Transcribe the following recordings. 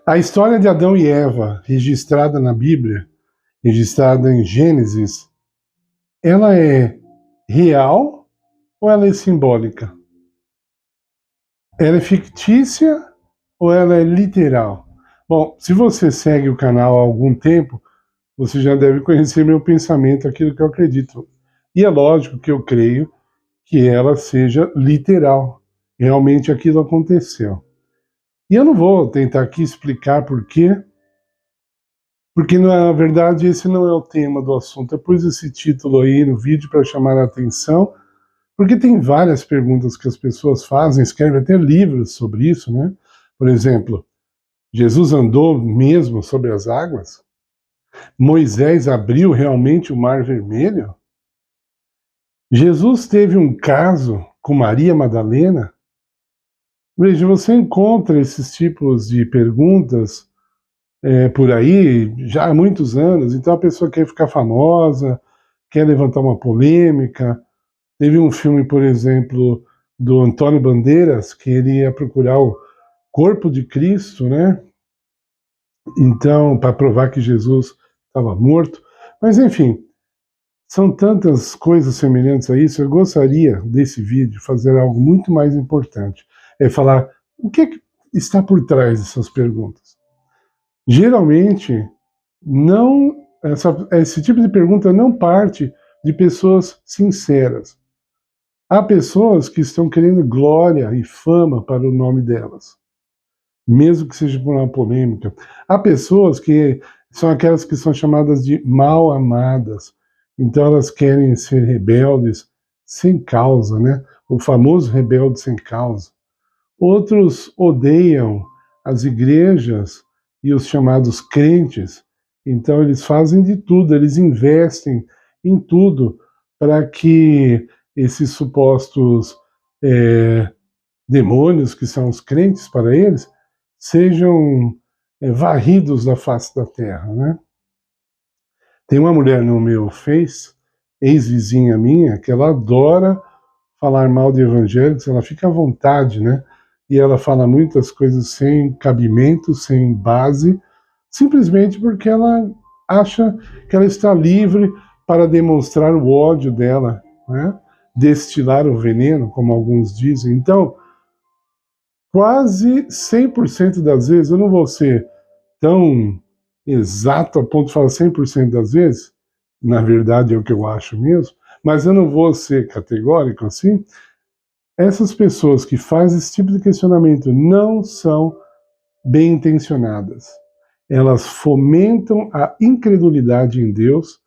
A história de Adão e Eva, registrada na Bíblia, registrada em Gênesis, ela é real ou ela é simbólica? Ela é fictícia ou ela é literal? Bom, se você segue o canal há algum tempo, você já deve conhecer meu pensamento, aquilo que eu acredito. E é lógico que eu creio que ela seja literal. Realmente aquilo aconteceu. E eu não vou tentar aqui explicar por quê, porque na verdade esse não é o tema do assunto. Eu pus esse título aí no vídeo para chamar a atenção, porque tem várias perguntas que as pessoas fazem, escrevem até livros sobre isso, né? Por exemplo, Jesus andou mesmo sobre as águas? Moisés abriu realmente o Mar Vermelho? Jesus teve um caso com Maria Madalena? Veja, você encontra esses tipos de perguntas por aí já há muitos anos. Então a pessoa quer ficar famosa, quer levantar uma polêmica. Teve um filme, por exemplo, do Antônio Bandeiras, que ele ia procurar o corpo de Cristo, né? Então, para provar que Jesus estava morto. Mas, enfim, são tantas coisas semelhantes a isso. Eu gostaria, desse vídeo, fazer algo muito mais importante. É falar o que está por trás dessas perguntas. Geralmente, esse tipo de pergunta não parte de pessoas sinceras. Há pessoas que estão querendo glória e fama para o nome delas, mesmo que seja por uma polêmica. Há pessoas que são aquelas que são chamadas de mal amadas. Então elas querem ser rebeldes sem causa, né? O famoso rebelde sem causa. Outros odeiam as igrejas e os chamados crentes. Então eles fazem de tudo, eles investem em tudo para que esses supostos demônios, que são os crentes para eles, sejam varridos da face da terra, né? Tem uma mulher no meu Face, ex-vizinha minha, que ela adora falar mal de evangélicos, ela fica à vontade, né? E ela fala muitas coisas sem cabimento, sem base, simplesmente porque ela acha que ela está livre para demonstrar o ódio dela, né? Destilar o veneno, como alguns dizem. Então, quase 100% das vezes, eu não vou ser tão exato a ponto de falar 100% das vezes, na verdade é o que eu acho mesmo, mas eu não vou ser categórico assim. Essas pessoas que fazem esse tipo de questionamento não são bem intencionadas. Elas fomentam a incredulidade em Deus.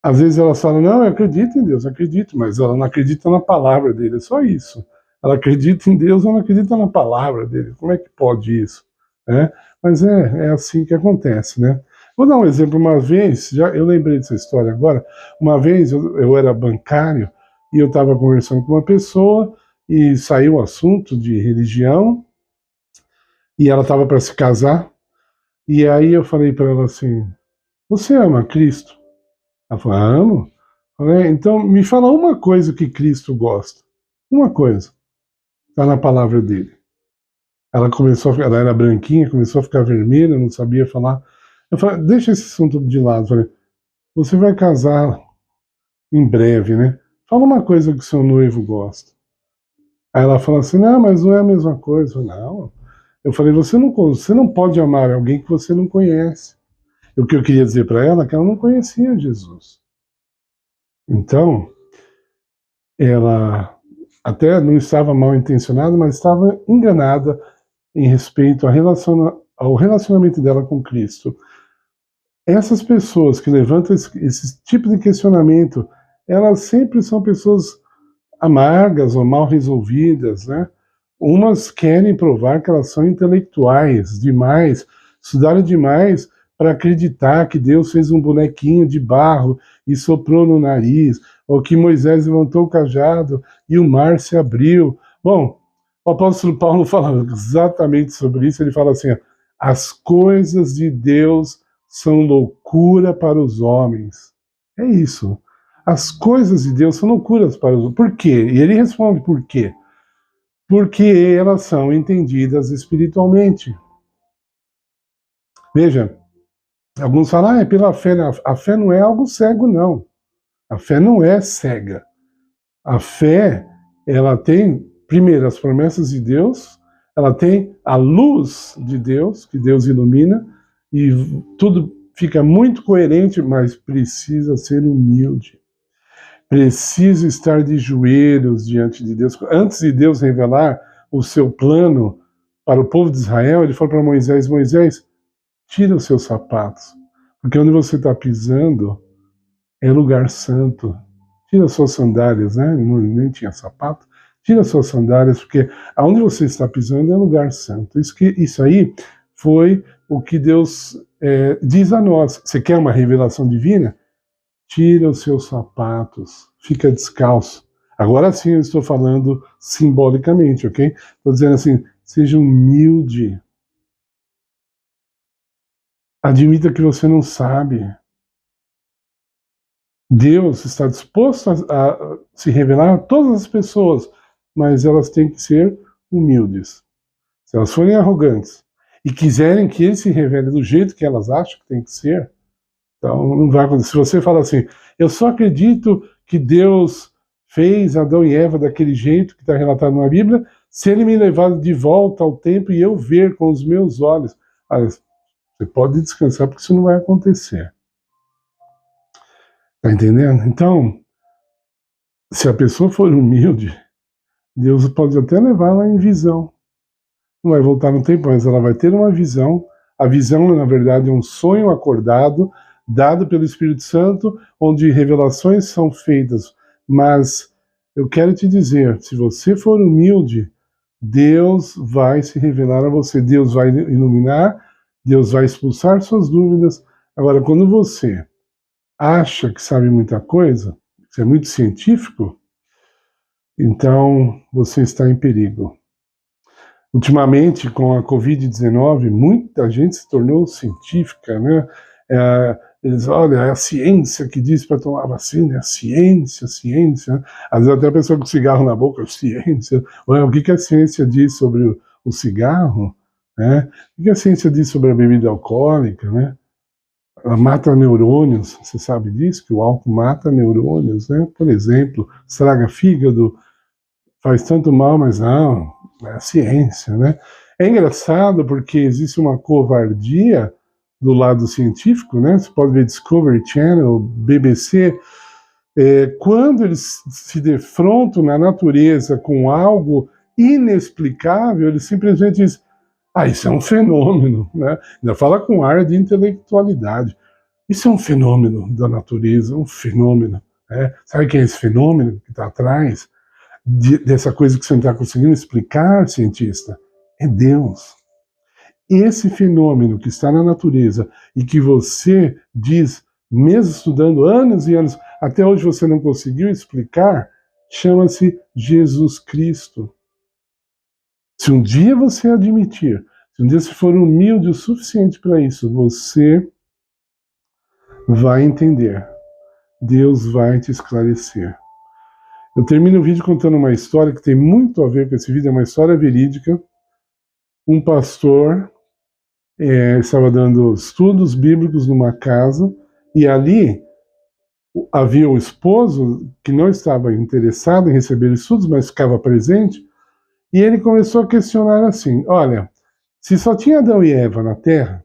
Às vezes elas falam, não, eu acredito em Deus, acredito, mas ela não acredita na palavra dele, é só isso. Ela acredita em Deus, mas não acredita na palavra dele. Como é que pode isso? Mas é assim que acontece, né? Vou dar um exemplo. Uma vez, eu lembrei dessa história agora, uma vez eu era bancário e eu estava conversando com uma pessoa e saiu o assunto de religião e ela estava para se casar, e aí eu falei para ela assim, você ama Cristo? Ela falou, amo. Falei, então me fala uma coisa que Cristo gosta. Uma coisa. Está na palavra dele. Ela era branquinha, começou a ficar vermelha, não sabia falar. Eu falei, deixa esse assunto de lado. Eu falei, você vai casar em breve, né? Fala uma coisa que o seu noivo gosta. Aí ela falou assim, não, mas não é a mesma coisa. Eu falei, não. Eu falei, você não pode amar alguém que você não conhece. O que eu queria dizer para ela é que ela não conhecia Jesus. Então, ela até não estava mal intencionada, mas estava enganada em respeito ao relacionamento dela com Cristo. Essas pessoas que levantam esse tipo de questionamento, elas sempre são pessoas amargas ou mal resolvidas, né? Umas querem provar que elas são intelectuais demais, estudaram demais para acreditar que Deus fez um bonequinho de barro e soprou no nariz, ou que Moisés levantou o cajado e o mar se abriu. Bom, o apóstolo Paulo fala exatamente sobre isso. Ele fala assim, as coisas de Deus são loucura para os homens. É isso. As coisas de Deus são loucuras para os homens. Por quê? E ele responde por quê. Porque elas são entendidas espiritualmente. Veja, alguns falam, é pela fé. A fé não é algo cego, não. A fé não é cega. A fé, ela tem, primeiro, as promessas de Deus, ela tem a luz de Deus, que Deus ilumina, e tudo fica muito coerente, mas precisa ser humilde. Precisa estar de joelhos diante de Deus. Antes de Deus revelar o seu plano para o povo de Israel, ele falou para Moisés, Moisés, tira os seus sapatos, porque onde você está pisando é lugar santo. Tira as suas sandálias, né? Nem tinha sapato. Tira as suas sandálias, porque aonde você está pisando é lugar santo. Isso aí foi o que Deus diz a nós. Você quer uma revelação divina? Tira os seus sapatos, fica descalço. Agora sim eu estou falando simbolicamente, ok? Estou dizendo assim, seja humilde. Admita que você não sabe. Deus está disposto a se revelar a todas as pessoas, mas elas têm que ser humildes. Se elas forem arrogantes e quiserem que ele se revele do jeito que elas acham que tem que ser, então não vai acontecer. Se você fala assim, eu só acredito que Deus fez Adão e Eva daquele jeito que está relatado na Bíblia, se ele me levar de volta ao tempo e eu ver com os meus olhos, você pode descansar porque isso não vai acontecer. Tá entendendo? Então, se a pessoa for humilde, Deus pode até levá-la em visão. Não vai voltar no tempo, mas ela vai ter uma visão. A visão, na verdade, é um sonho acordado, dado pelo Espírito Santo, onde revelações são feitas. Mas eu quero te dizer, se você for humilde, Deus vai se revelar a você, Deus vai iluminar, Deus vai expulsar suas dúvidas. Agora, quando você acha que sabe muita coisa, você é muito científico, então você está em perigo. Ultimamente, com a Covid-19, muita gente se tornou científica, né? Eles, olha, é a ciência que diz para tomar vacina, é a ciência, a ciência. Às vezes até a pessoa com cigarro na boca, ciência. Olha, o que a ciência diz sobre o cigarro? Né? O que a ciência diz sobre a bebida alcoólica, né? Ela mata neurônios, você sabe disso? Que o álcool mata neurônios, né? Por exemplo, estraga fígado, faz tanto mal, mas não, é a ciência, né? É engraçado porque existe uma covardia do lado científico, né? Você pode ver Discovery Channel, BBC, quando eles se defrontam na natureza com algo inexplicável, eles simplesmente dizem, isso é um fenômeno, né? Ainda fala com ar de intelectualidade. Isso é um fenômeno da natureza, um fenômeno. Né? Sabe quem é esse fenômeno que está atrás dessa coisa que você não está conseguindo explicar, cientista? É Deus. Esse fenômeno que está na natureza e que você diz, mesmo estudando anos e anos, até hoje você não conseguiu explicar, chama-se Jesus Cristo. Se um dia você admitir, se um dia você for humilde o suficiente para isso, você vai entender. Deus vai te esclarecer. Eu termino o vídeo contando uma história que tem muito a ver com esse vídeo, é uma história verídica. Um pastor estava dando estudos bíblicos numa casa e ali havia um esposo que não estava interessado em receber estudos, mas ficava presente. E ele começou a questionar assim, olha, se só tinha Adão e Eva na Terra,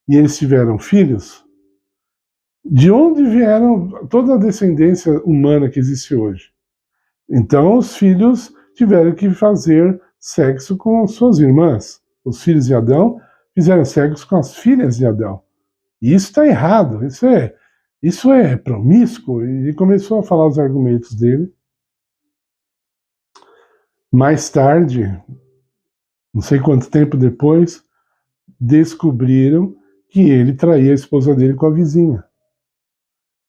e eles tiveram filhos, de onde vieram toda a descendência humana que existe hoje? Então os filhos tiveram que fazer sexo com suas irmãs. Os filhos de Adão fizeram sexo com as filhas de Adão. E isso está errado, isso é promíscuo. E ele começou a falar os argumentos dele. Mais tarde, não sei quanto tempo depois, descobriram que ele traía a esposa dele com a vizinha.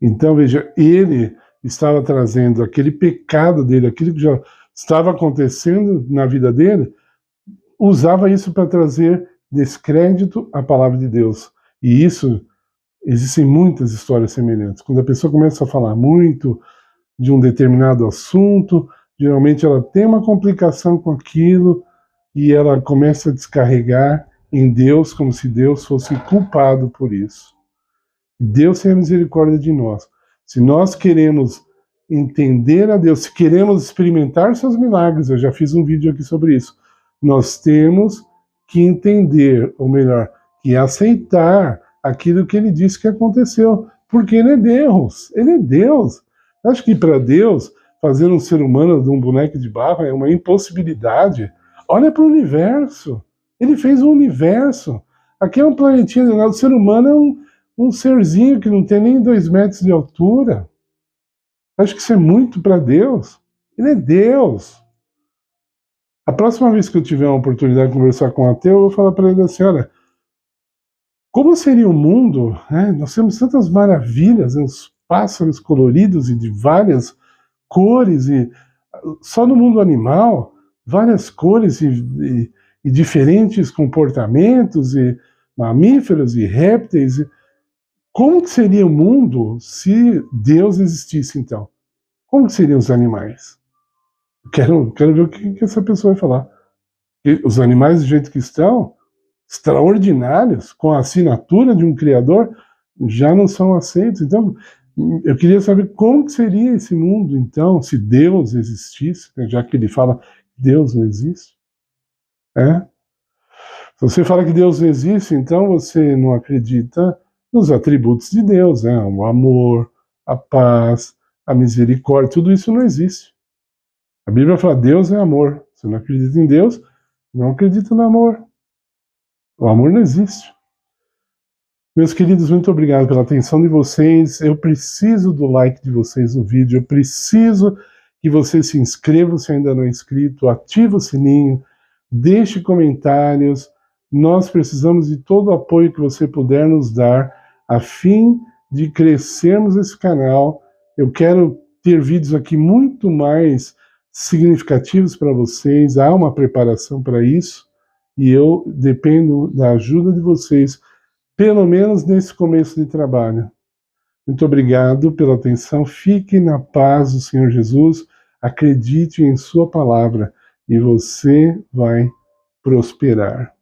Então, veja, ele estava trazendo aquele pecado dele, aquilo que já estava acontecendo na vida dele, usava isso para trazer descrédito à palavra de Deus. E isso, existem muitas histórias semelhantes. Quando a pessoa começa a falar muito de um determinado assunto, geralmente ela tem uma complicação com aquilo e ela começa a descarregar em Deus como se Deus fosse culpado por isso. Deus tem a misericórdia de nós. Se nós queremos entender a Deus, se queremos experimentar seus milagres, eu já fiz um vídeo aqui sobre isso, nós temos que entender, ou melhor, que aceitar aquilo que ele disse que aconteceu, porque ele é Deus, ele é Deus. Acho que para Deus, fazer um ser humano de um boneco de barro é uma impossibilidade. Olha para o universo, ele fez um universo. Aqui é um planetinha, o ser humano é um serzinho que não tem nem 2 metros de altura. Acho que isso é muito para Deus. Ele é Deus. A próxima vez que eu tiver uma oportunidade de conversar com um ateu, eu vou falar para ele assim, olha, como seria o mundo, né? Nós temos tantas maravilhas, os pássaros coloridos e de várias cores, e só no mundo animal, várias cores e diferentes comportamentos, e mamíferos e répteis. Como que seria o mundo se Deus existisse, então? Como que seriam os animais? Quero ver o que essa pessoa vai falar. E os animais do jeito que estão, extraordinários, com a assinatura de um Criador, já não são aceitos. Então, eu queria saber como que seria esse mundo, então, se Deus existisse, já que ele fala que Deus não existe. Se você fala que Deus não existe, então você não acredita nos atributos de Deus, né? O amor, a paz, a misericórdia, tudo isso não existe. A Bíblia fala, Deus é amor. Você não acredita em Deus, não acredita no amor. O amor não existe. Meus queridos, muito obrigado pela atenção de vocês. Eu preciso do like de vocês no vídeo. Eu preciso que você se inscreva se ainda não é inscrito, ative o sininho, deixe comentários. Nós precisamos de todo o apoio que você puder nos dar a fim de crescermos esse canal. Eu quero ter vídeos aqui muito mais significativos para vocês. Há uma preparação para isso e eu dependo da ajuda de vocês, pelo menos nesse começo de trabalho. Muito obrigado pela atenção. Fique na paz do Senhor Jesus. Acredite em sua palavra e você vai prosperar.